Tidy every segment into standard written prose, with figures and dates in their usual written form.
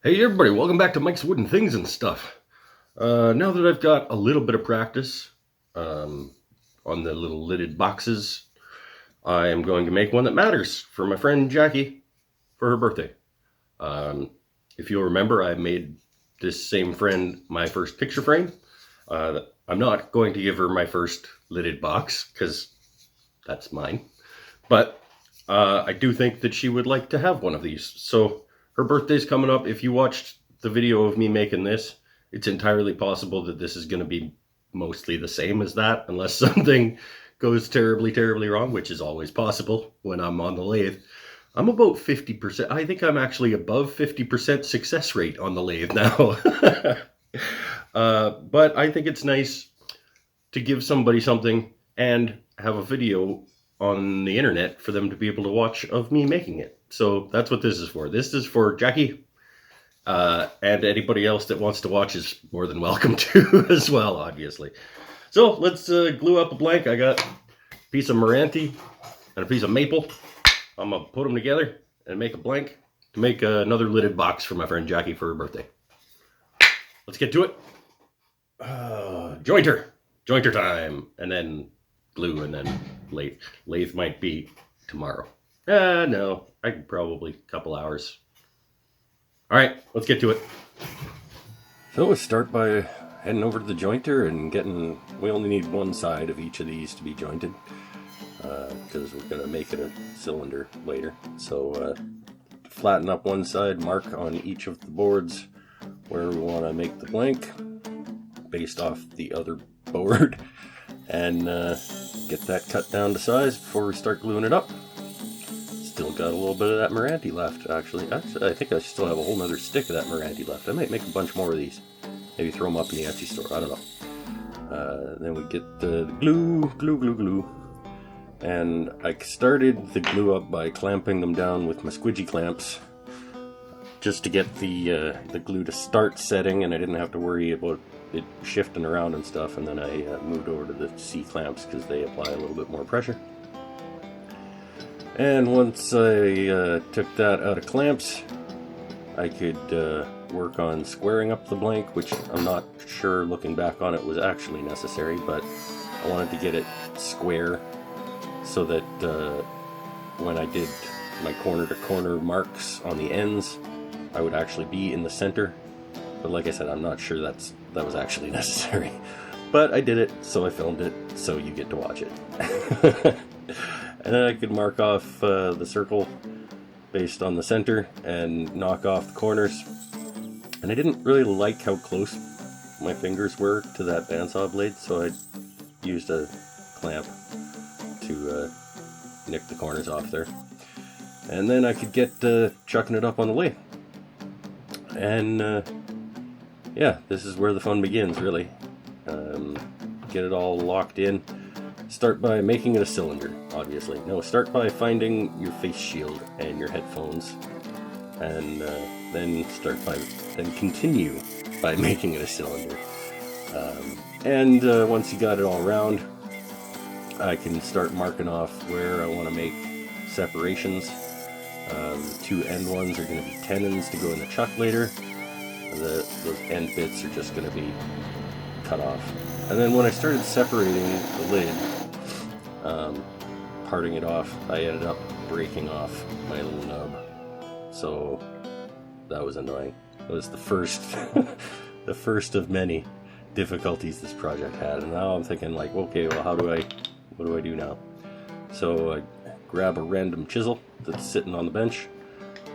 Hey everybody, welcome back to Mike's Wooden Things and Stuff. Now that I've got a little bit of practice on the little lidded boxes, I am going to make one that matters for my friend Jackie for her birthday. Um, if you'll remember, I made this same friend my first picture frame. I'm not going to give her my first lidded box because that's mine, but I do think that she would like to have one of these. So her birthday's coming up. If you watched the video of me making this, it's entirely possible that this is going to be mostly the same as that, unless something goes terribly, terribly wrong, which is always possible when I'm on the lathe. I'm about 50%. I think I'm actually above 50% success rate on the lathe now. But I think it's nice to give somebody something and have a video on the internet for them to be able to watch of me making it. So that's what this is for. This is for Jackie, and anybody else that wants to watch is more than welcome to as well, obviously. So let's glue up a blank. I got a piece of Meranti and a piece of maple. I'm going to put them together and make a blank to make another lidded box for my friend Jackie for her birthday. Let's get to it. Jointer time, and then glue, and then lathe might be tomorrow. No, I could probably a couple hours. All right, let's get to it. So we'll start by heading over to the jointer and getting, we only need one side of each of these to be jointed because we're going to make it a cylinder later. So flatten up one side, mark on each of the boards where we want to make the blank based off the other board, and get that cut down to size before we start gluing it up. Still got a little bit of that Meranti left, actually. I think I still have a whole nother stick of that Meranti left. I might make a bunch more of these. Maybe throw them up in the Etsy store. I don't know. Then we get the glue. And I started the glue up by clamping them down with my squidgy clamps just to get the glue to start setting, and I didn't have to worry about it shifting around and stuff. And then I moved over to the C clamps because they apply a little bit more pressure. And once I took that out of clamps, I could work on squaring up the blank, which I'm not sure looking back on it was actually necessary, but I wanted to get it square so that when I did my corner to corner marks on the ends, I would actually be in the center. But like I said, I'm not sure that was actually necessary. But I did it, so I filmed it, so you get to watch it. And then I could mark off the circle based on the center and knock off the corners. And I didn't really like how close my fingers were to that bandsaw blade, so I used a clamp to nick the corners off there. And then I could get chucking it up on the lathe. And yeah, this is where the fun begins, really. Get it all locked in. Start by making it a cylinder, obviously. No, start by finding your face shield and your headphones, and then continue by making it a cylinder. And once you got it all around, I can start marking off where I want to make separations. The two end ones are going to be tenons to go in the chuck later. Those end bits are just going to be cut off. And then when I started separating the lid, parting it off, I ended up breaking off my little nub. So that was annoying. It was the first the first of many difficulties this project had. And now I'm thinking like, okay, well what do I do now? So I grab a random chisel that's sitting on the bench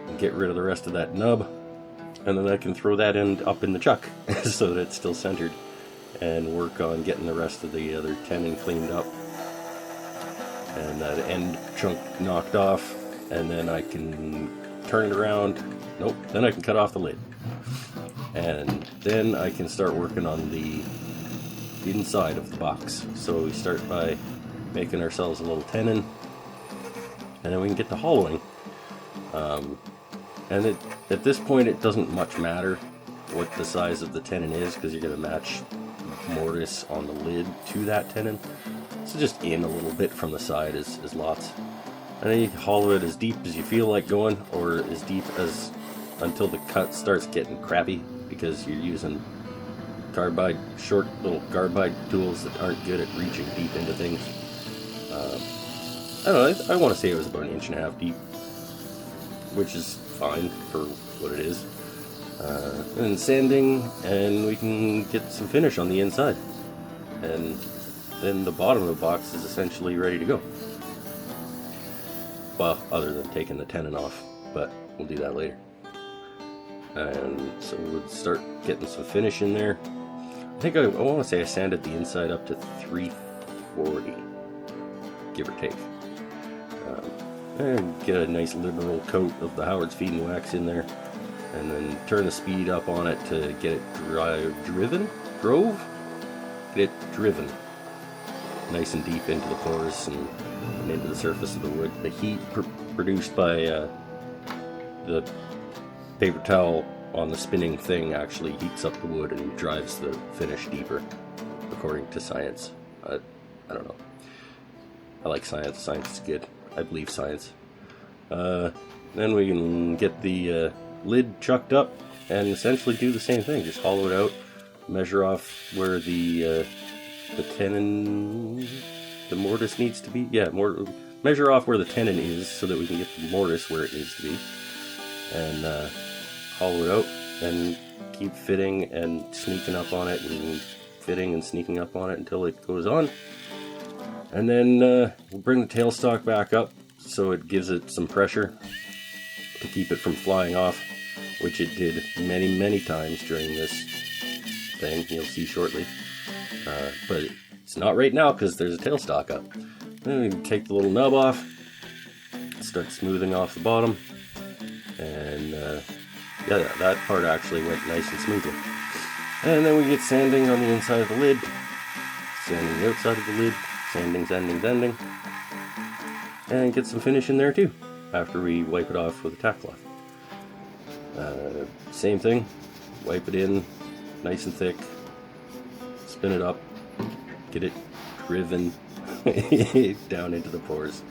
and get rid of the rest of that nub, and then I can throw that end up in the chuck so that it's still centered, and work on getting the rest of the other tenon cleaned up and that end chunk knocked off, and then I can turn it around. Nope, then I can cut off the lid, and then I can start working on the inside of the box. So we start by making ourselves a little tenon, and then we can get to hollowing. And at this point it doesn't much matter what the size of the tenon is, because you're going to match mortise on the lid to that tenon. So just in a little bit from the side is lots. And then you can hollow it as deep as you feel like going, or as deep as until the cut starts getting crappy, because you're using short little carbide tools that aren't good at reaching deep into things. I don't know, I want to say it was about 1.5 inches deep, which is fine for what it is. And sanding, and we can get some finish on the inside. And then the bottom of the box is essentially ready to go. Well, other than taking the tenon off, but we'll do that later. And so we'll start getting some finish in there. I think I want to say I sanded the inside up to 340, give or take. And get a nice liberal coat of the Howard's Feed and Wax in there, and then turn the speed up on it to get it driven nice and deep into the pores and into the surface of the wood. The heat produced by the paper towel on the spinning thing actually heats up the wood and drives the finish deeper, according to science. I don't know. I like science. Science is good. I believe science. Then we can get the lid chucked up and essentially do the same thing. Just hollow it out, measure off where the tenon, the mortise needs to be. Yeah, measure off where the tenon is so that we can get the mortise where it needs to be. And hollow it out and keep fitting and sneaking up on it and fitting and sneaking up on it until it goes on. And then we'll bring the tailstock back up so it gives it some pressure to keep it from flying off, which it did many, many times during this thing, you'll see shortly. But it's not right now because there's a tailstock up. Then we can take the little nub off, start smoothing off the bottom, and yeah, that part actually went nice and smoothly. And then we get sanding on the inside of the lid, sanding the outside of the lid, sanding, and get some finish in there too, after we wipe it off with a tack cloth. Same thing, wipe it in nice and thick, spin it up, get it driven down into the pores.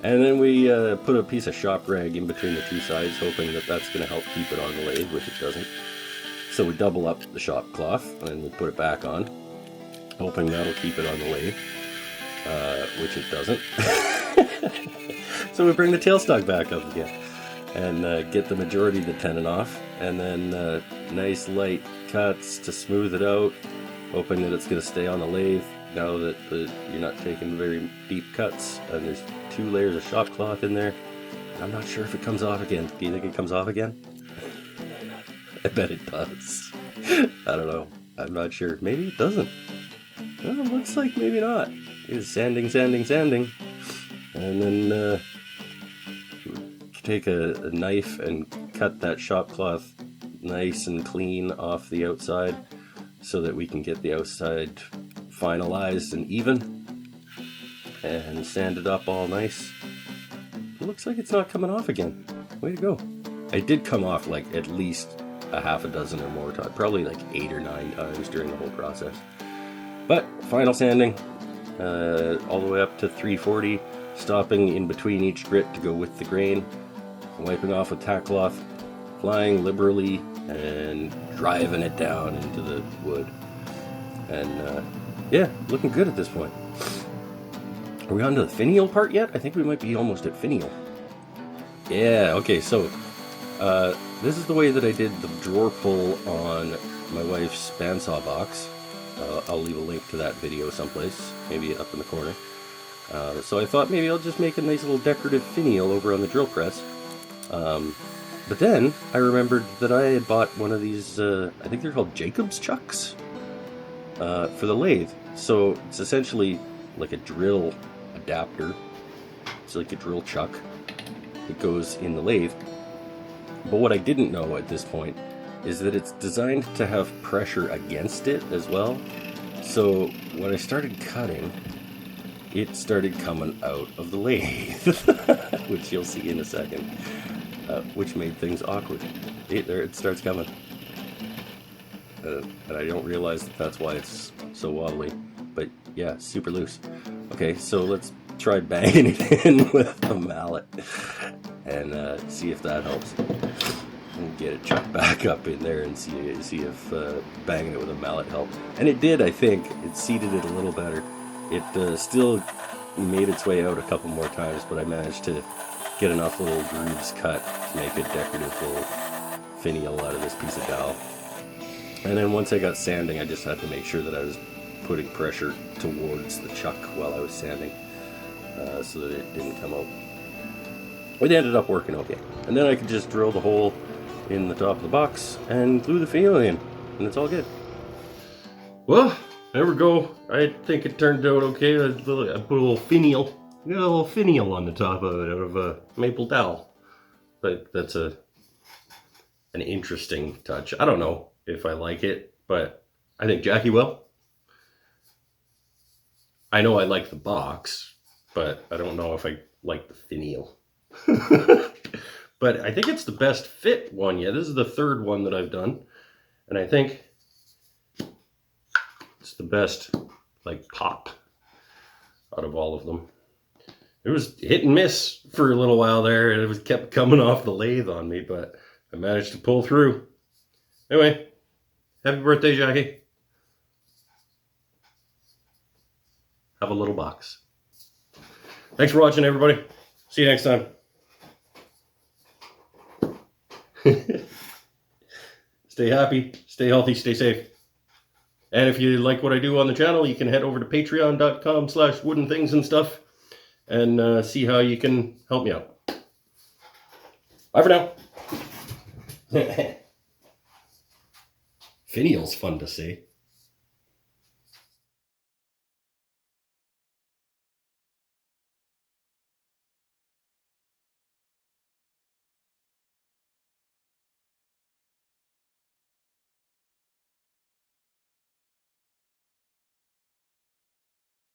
And then we put a piece of shop rag in between the two sides, hoping that that's going to help keep it on the lathe, which it doesn't. So we double up the shop cloth and we put it back on, hoping that'll keep it on the lathe, which it doesn't. So we bring the tailstock back up again and get the majority of the tenon off, and then nice light cuts to smooth it out, hoping that it's going to stay on the lathe now that you're not taking very deep cuts, and there's 2 layers of shop cloth in there. I'm not sure if it comes off again. Do you think it comes off again? I bet it does. I don't know. I'm not sure. Maybe it doesn't. Well, it looks like maybe not. It's sanding. And then take a knife and cut that shop cloth nice and clean off the outside so that we can get the outside finalized and even, and sand it up all nice. It looks like it's not coming off again. Way to go. It did come off like at least a half a dozen or more times, probably like 8 or 9 times during the whole process. But final sanding, all the way up to 340, stopping in between each grit to go with the grain, wiping off with tack cloth, flying liberally and driving it down into the wood. And yeah, looking good at this point. Are we on to the finial part yet? I think we might be almost at finial. Yeah, okay, so this is the way that I did the drawer pull on my wife's bandsaw box. I'll leave a link to that video someplace, maybe up in the corner. So I thought maybe I'll just make a nice little decorative finial over on the drill press. But then I remembered that I had bought one of these, I think they're called Jacob's chucks, for the lathe. So it's essentially like a drill adapter. It's like a drill chuck. It goes in the lathe. But what I didn't know at this point is that it's designed to have pressure against it as well. So when I started cutting, it started coming out of the lathe, which you'll see in a second, which made things awkward. There it starts coming. And I don't realize that that's why it's so wobbly. But yeah, super loose. Okay, so let's try banging it in with a mallet and see if that helps. and get it chucked back up in there and see if banging it with a mallet helped. And it did, I think. It seated it a little better. It still made its way out a couple more times, but I managed to get enough little grooves cut to make a decorative little finial out of this piece of dowel. And then once I got sanding, I just had to make sure that I was putting pressure towards the chuck while I was sanding, so that it didn't come out. It ended up working okay. And then I could just drill the hole in the top of the box and glue the finial in, and it's all good. Well, there we go. I think it turned out okay. I put a little finial. Got a little finial on the top of it out of a maple dowel. But that's an interesting touch. I don't know if I like it, but I think Jackie will. I know I like the box, but I don't know if I like the finial. But I think it's the best fit one yet. This is the third one that I've done, and I think it's the best like pop out of all of them. It was hit and miss for a little while there, and it kept coming off the lathe on me, but I managed to pull through. Anyway, happy birthday, Jackie. Have a little box. Thanks for watching, everybody. See you next time. Stay happy, stay healthy, stay safe. And if you like what I do on the channel, you can head over to patreon.com/woodenthingsandstuff and see how you can help me out. Bye for now. Finial's fun to say.